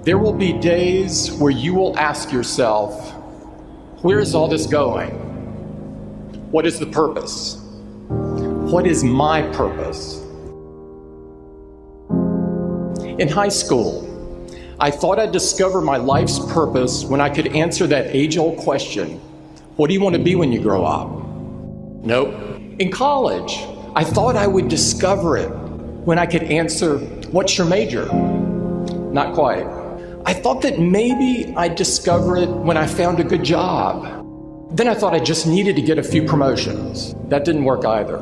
There will be days where you will ask yourself, where is all this going? What is the purpose? What is my purpose? In high school, I thought I'd discover my life's purpose when I could answer that age-old question, what do you want to be when you grow up? Nope. In college, I thought I would discover it when I could answer, what's your major? Not quite. I thought that maybe I'd discover it when I found a good job. Then I thought I just needed to get a few promotions. That didn't work either.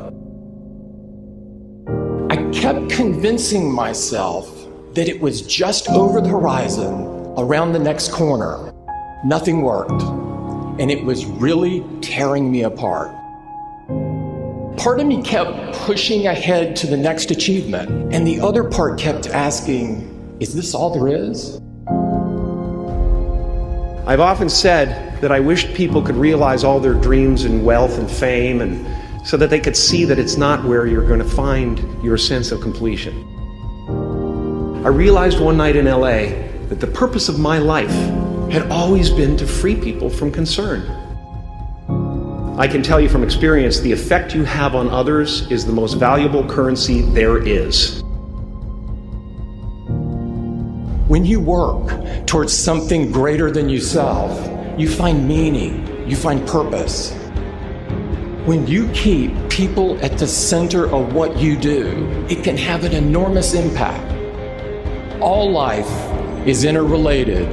I kept convincing myself that it was just over the horizon, around the next corner. Nothing worked, and it was really tearing me apart. Part of me kept pushing ahead to the next achievement, and the other part kept asking, is this all there is? I've often said that I wished people could realize all their dreams and wealth and fame, and so that they could see that it's not where you're going to find your sense of completion. I realized one night in LA that the purpose of my life had always been to free people from concern. I can tell you from experience, the effect you have on others is the most valuable currency there is. When you work towards something greater than yourself, you find meaning, you find purpose. When you keep people at the center of what you do, it can have an enormous impact. All life is interrelated.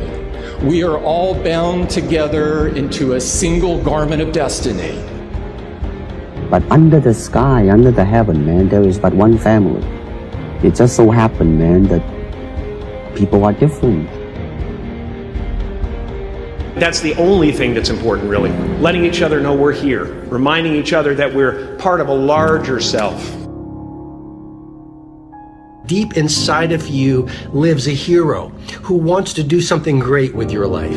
We are all bound together into a single garment of destiny. But under the sky, under the heaven, man, there is but one family. It just so happened, man, that people are different. That's the only thing that's important, really. Letting each other know we're here. Reminding each other that we're part of a larger self. Deep inside of you lives a hero who wants to do something great with your life,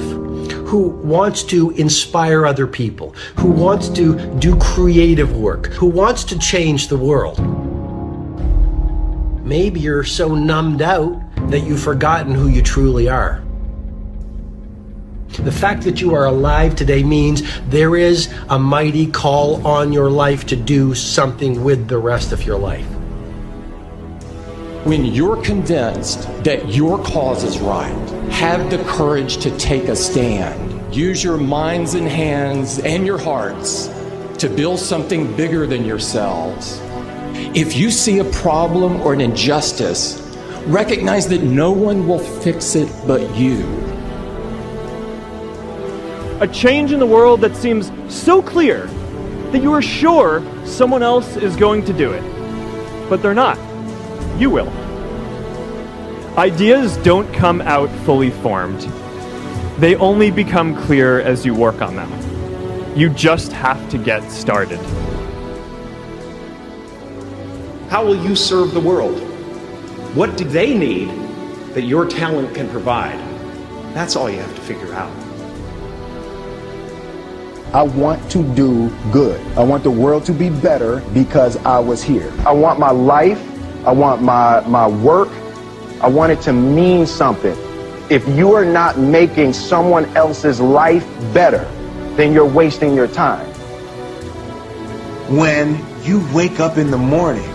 who wants to inspire other people, who wants to do creative work, who wants to change the world. Maybe you're so numbed out that you've forgotten who you truly are. The fact that you are alive today means there is a mighty call on your life to do something with the rest of your life. When you're convinced that your cause is right, have the courage to take a stand. Use your minds and hands and your hearts to build something bigger than yourselves. If you see a problem or an injustice, recognize that no one will fix it but you. A change in the world that seems so clear that you are sure someone else is going to do it. But they're not. You will. Ideas don't come out fully formed. They only become clear as you work on them. You just have to get started. How will you serve the world? What do they need that your talent can provide? That's all you have to figure out. I want to do good. I want the world to be better because I was here. I want my life, I want my work, I want it to mean something. If you are not making someone else's life better, then you're wasting your time. When you wake up in the morning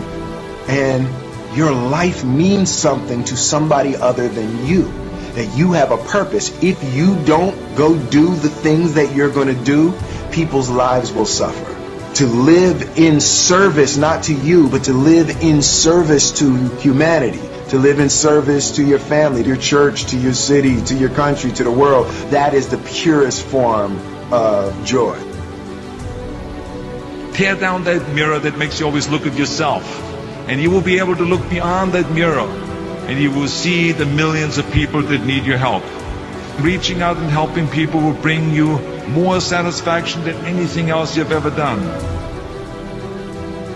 and your life means something to somebody other than you, that you have a purpose. If you don't go do the things that you're going to do, people's lives will suffer. To live in service, not to you, but to live in service to humanity, to live in service to your family, to your church, to your city, to your country, to the world, that is the purest form of joy. Tear down that mirror that makes you always look at yourself, and you will be able to look beyond that mirror, and you will see the millions of people that need your help. Reaching out and helping people will bring you more satisfaction than anything else you've ever done.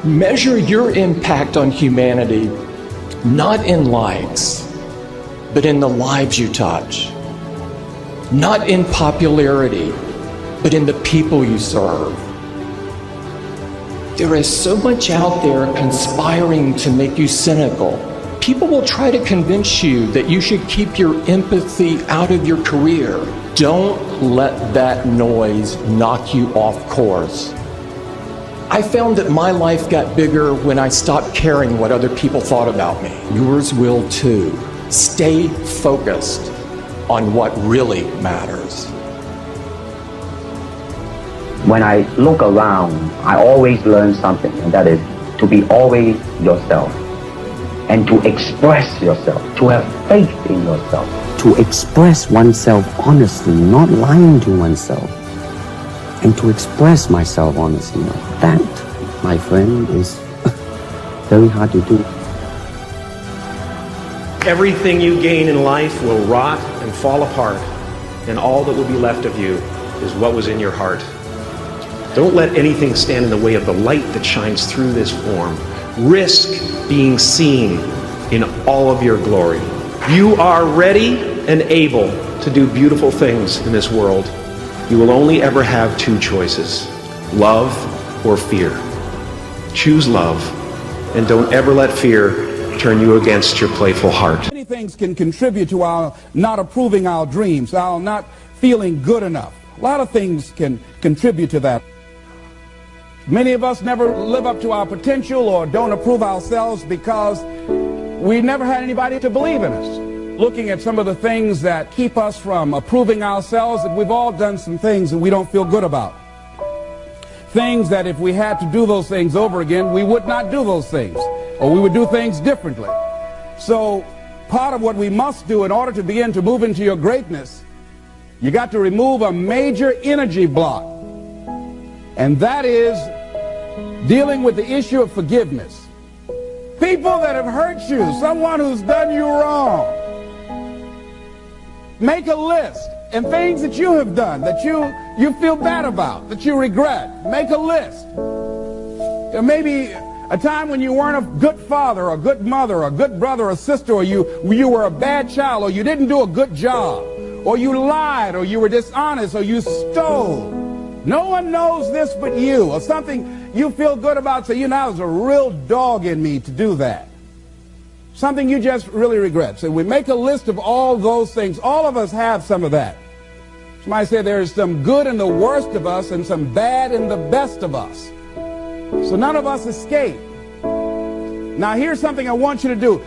Measure your impact on humanity not in likes, but in the lives you touch. Not in popularity, but in the people you serve. There is so much out there conspiring to make you cynical, People will try to convince you that you should keep your empathy out of your career. Don't let that noise knock you off course. I found that my life got bigger when I stopped caring what other people thought about me. Yours will too. Stay focused on what really matters. When I look around, I always learn something, and that is to be always yourself, and to express yourself, to have faith in yourself, to express oneself honestly, not lying to oneself, and to express myself honestly. That, my friend, is very hard to do. Everything you gain in life will rot and fall apart, and all that will be left of you is what was in your heart. Don't let anything stand in the way of the light that shines through this form. Risk being seen in all of your glory. You are ready and able to do beautiful things in this world. You will only ever have two choices, love or fear. Choose love, and don't ever let fear turn you against your playful heart. Many things can contribute to our not approving our dreams, our not feeling good enough. A lot of things can contribute to that. Many of us never live up to our potential or don't approve ourselves because we never had anybody to believe in us. Looking at some of the things that keep us from approving ourselves, that we've all done some things that we don't feel good about. Things that if we had to do those things over again, we would not do those things, or we would do things differently. So part of what we must do in order to begin to move into your greatness, you got to remove a major energy block. And that is dealing with the issue of forgiveness. People that have hurt you, someone who's done you wrong. Make a list, and things that you have done that you feel bad about, that you regret. Make a list. Maybe a time when you weren't a good father, or a good mother, or a good brother or sister, or you were a bad child, or you didn't do a good job, or you lied, or you were dishonest, or you stole. No one knows this but you, or something you feel good about, so there's a real dog in me to do that. Something you just really regret. So we make a list of all those things. All of us have some of that. Somebody said there's some good in the worst of us and some bad in the best of us. So none of us escape. Now here's something I want you to do.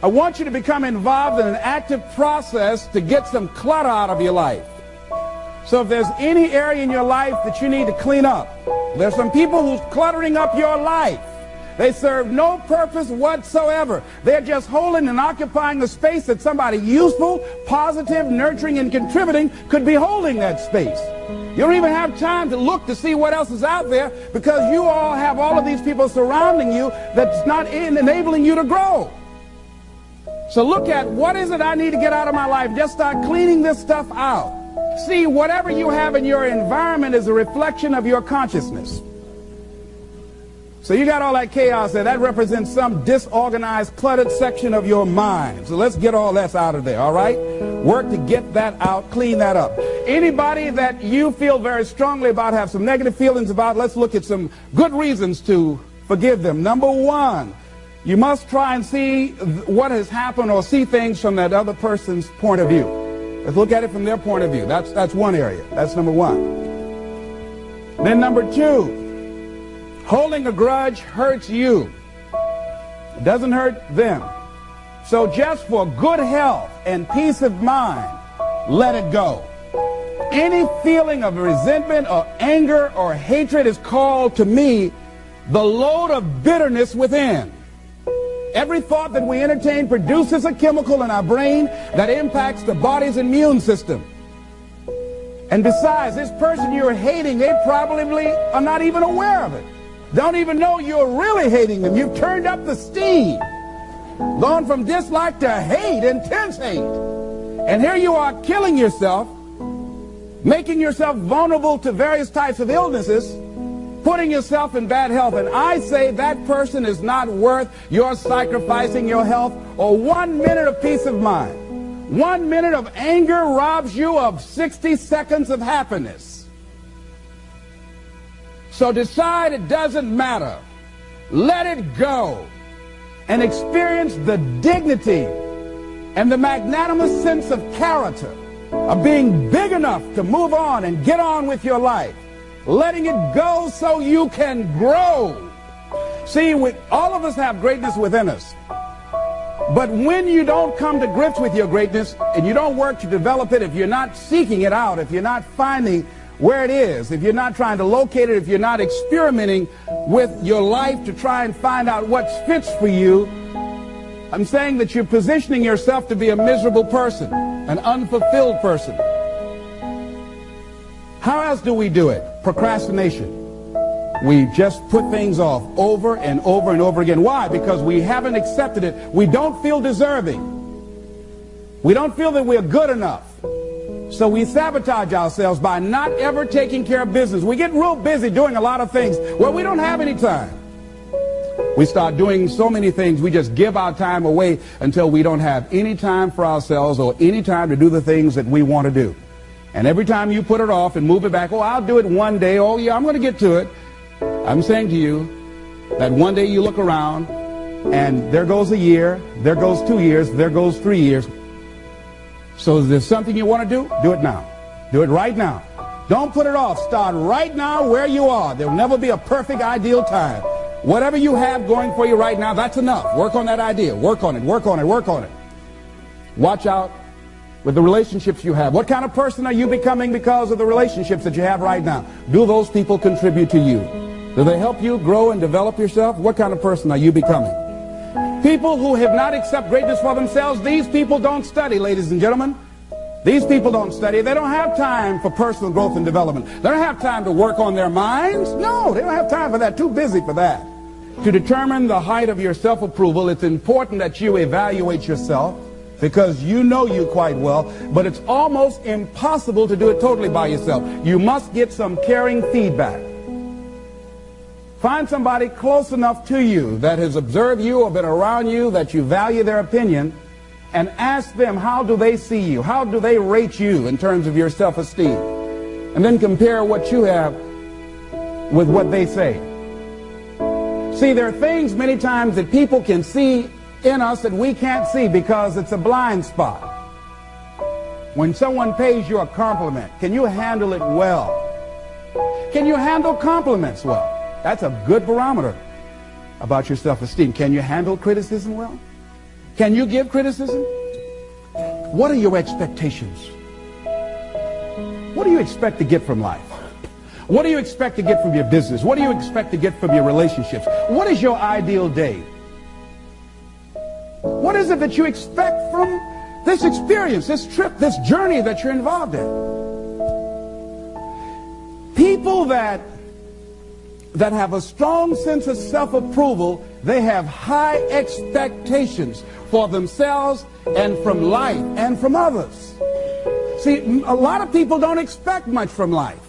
I want you to become involved in an active process to get some clutter out of your life. So if there's any area in your life that you need to clean up, there's some people who's cluttering up your life. They serve no purpose whatsoever. They're just holding and occupying the space that somebody useful, positive, nurturing, and contributing could be holding that space. You don't even have time to look to see what else is out there because you all have all of these people surrounding you that's not enabling you to grow. So look at what is it I need to get out of my life. Just start cleaning this stuff out. See, whatever you have in your environment is a reflection of your consciousness. So you got all that chaos there. That represents some disorganized, cluttered section of your mind. So let's get all that out of there, all right? Work to get that out, clean that up. Anybody that you feel very strongly about, have some negative feelings about, let's look at some good reasons to forgive them. Number one, you must try and see what has happened or see things from that other person's point of view. Let's look at it from their point of view. That's one area. That's number one. Then number two, holding a grudge hurts you. It doesn't hurt them. So just for good health and peace of mind, let it go. Any feeling of resentment or anger or hatred is called, to me, the load of bitterness within. Every thought that we entertain produces a chemical in our brain that impacts the body's immune system. And besides, this person you're hating, they probably are not even aware of it. Don't even know you're really hating them. You've turned up the steam. Gone from dislike to hate, intense hate. And here you are killing yourself, making yourself vulnerable to various types of illnesses, putting yourself in bad health. And I say that person is not worth your sacrificing your health or 1 minute of peace of mind. 1 minute of anger robs you of 60 seconds of happiness. So decide it doesn't matter. Let it go. and experience the dignity and the magnanimous sense of character of being big enough to move on and get on with your life, letting it go so you can grow. See, all of us have greatness within us. But when you don't come to grips with your greatness and you don't work to develop it, if you're not seeking it out, if you're not finding where it is, if you're not trying to locate it, if you're not experimenting with your life to try and find out what fits for you, I'm saying that you're positioning yourself to be a miserable person, an unfulfilled person. How else do we do it? Procrastination. We just put things off over and over and over again. Why? Because we haven't accepted it. We don't feel deserving. We don't feel that we're good enough. So we sabotage ourselves by not ever taking care of business. We get real busy doing a lot of things where we don't have any time. We start doing so many things, we just give our time away until we don't have any time for ourselves or any time to do the things that we want to do. And every time you put it off and move it back, oh, I'll do it one day, oh yeah, I'm going to get to it. I'm saying to you that one day you look around and there goes a year, there goes 2 years, there goes 3 years. So if there's something you want to do it now. Do it right now. Don't put it off. Start right now where you are. There will never be a perfect, ideal time. Whatever you have going for you right now, that's enough. Work on that idea. Work on it, work on it, work on it. Watch out with the relationships you have. What kind of person are you becoming because of the relationships that you have right now? Do those people contribute to you? Do they help you grow and develop yourself? What kind of person are you becoming? People who have not accepted greatness for themselves, these people don't study, ladies and gentlemen. These people don't study. They don't have time for personal growth and development. They don't have time to work on their minds. No, they don't have time for that. Too busy for that. To determine the height of your self-approval, it's important that you evaluate yourself because you know you quite well, but it's almost impossible to do it totally by yourself. You must get some caring feedback. Find somebody close enough to you that has observed you or been around you that you value their opinion and ask them, how do they see you? How do they rate you in terms of your self-esteem? And then compare what you have with what they say. See, there are things many times that people can see in us that we can't see because it's a blind spot. When someone pays you a compliment, can you handle it well? Can you handle compliments well? That's a good barometer about your self-esteem. Can you handle criticism well? Can you give criticism? What are your expectations? What do you expect to get from life? What do you expect to get from your business? What do you expect to get from your relationships? What is your ideal day? What is it that you expect from this experience, this trip, this journey that you're involved in? People that have a strong sense of self-approval, they have high expectations for themselves and from life and from others. See, a lot of people don't expect much from life.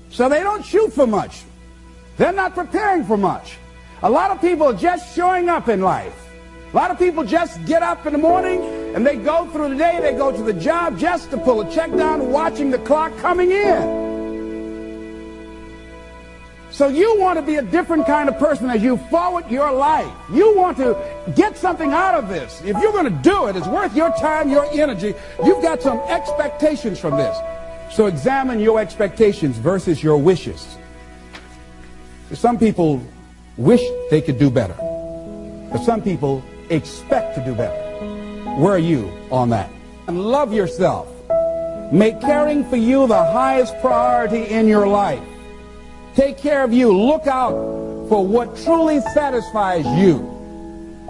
So they don't shoot for much. They're not preparing for much. A lot of people are just showing up in life. A lot of people just get up in the morning and they go through the day, they go to the job just to pull a check down, watching the clock coming in. So you want to be a different kind of person as you forward your life. You want to get something out of this. If you're going to do it, it's worth your time, your energy. You've got some expectations from this. So examine your expectations versus your wishes. Some people wish they could do better, but some people expect to do better. Where are you on that? And love yourself. Make caring for you the highest priority in your life. Take care of you. Look out for what truly satisfies you.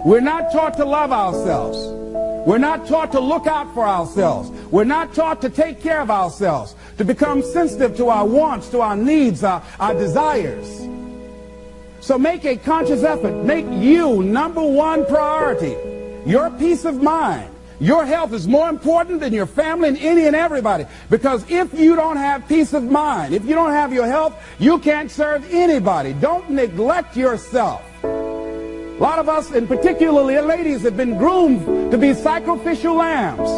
We're not taught to love ourselves. We're not taught to look out for ourselves. We're not taught to take care of ourselves, to become sensitive to our wants, to our needs, our desires. So make a conscious effort. Make you number one priority. Your peace of mind. Your health is more important than your family and any and everybody. Because if you don't have peace of mind, if you don't have your health, you can't serve anybody. Don't neglect yourself. A lot of us, and particularly ladies, have been groomed to be sacrificial lambs,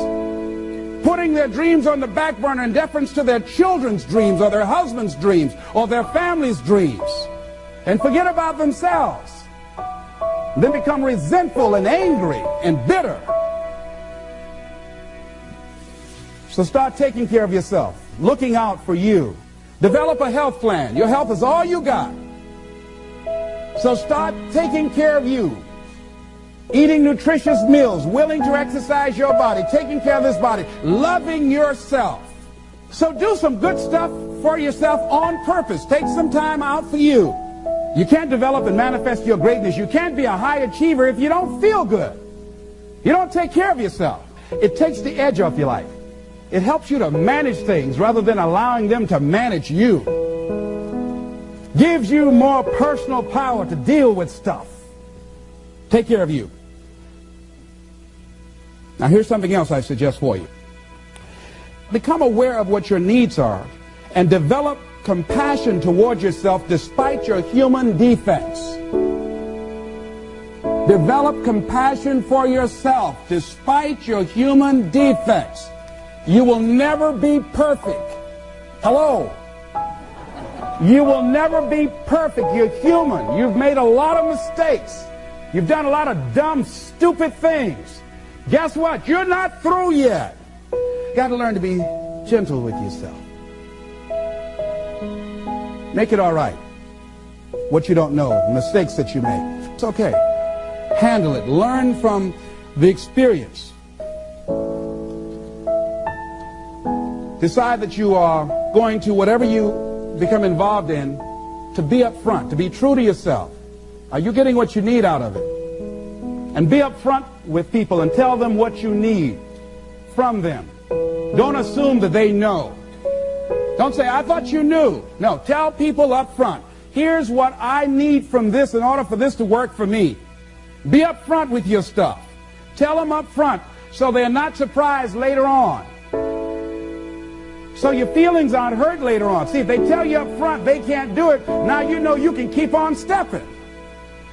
putting their dreams on the back burner in deference to their children's dreams or their husband's dreams or their family's dreams, and forget about themselves. then become resentful and angry and bitter. So start taking care of yourself, looking out for you. Develop a health plan. Your health is all you got. So start taking care of you. Eating nutritious meals, willing to exercise your body, taking care of this body, loving yourself. So do some good stuff for yourself on purpose. Take some time out for you. You can't develop and manifest your greatness. You can't be a high achiever if you don't feel good. You don't take care of yourself. It takes the edge off your life. It helps you to manage things rather than allowing them to manage you. Gives you more personal power to deal with stuff. Take care of you. Now here's something else I suggest for you. Become aware of what your needs are and develop compassion towards yourself despite your human defects. Develop compassion for yourself despite your human defects. You will never be perfect. Hello? You will never be perfect. You're human. You've made a lot of mistakes. You've done a lot of dumb, stupid things. Guess what? You're not through yet. You got to learn to be gentle with yourself. Make it all right. What you don't know, mistakes that you make. It's okay. Handle it. Learn from the experience. Decide that you are going to, whatever you become involved in, to be upfront, to be true to yourself. Are you getting what you need out of it? And be upfront with people and tell them what you need from them. Don't assume that they know. Don't say, I thought you knew. No, tell people up front, here's what I need from this in order for this to work for me. Be upfront with your stuff. Tell them up front so they're not surprised later on. So your feelings aren't hurt later on. See, if they tell you up front they can't do it, now you know you can keep on stepping.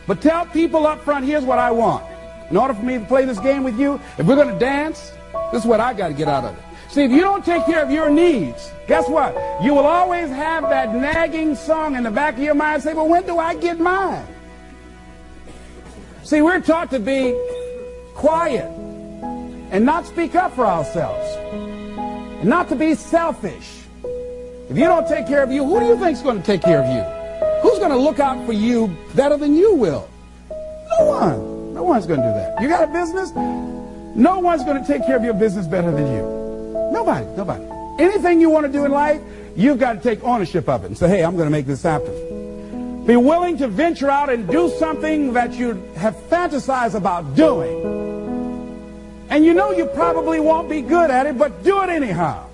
But tell people up front, here's what I want. In order for me to play this game with you, if we're going to dance, this is what I got to get out of it. See, if you don't take care of your needs, guess what? You will always have that nagging song in the back of your mind say, well, when do I get mine? See, we're taught to be quiet and not speak up for ourselves. And not to be selfish. If you don't take care of you, who do you think is going to take care of you? Who's going to look out for you better than you will? No one. No one's going to do that. You got a business? No one's going to take care of your business better than you. Nobody. Nobody. Anything you want to do in life, you've got to take ownership of it and say, hey, I'm going to make this happen. Be willing to venture out and do something that you have fantasized about doing. And you know you probably won't be good at it, but do it anyhow.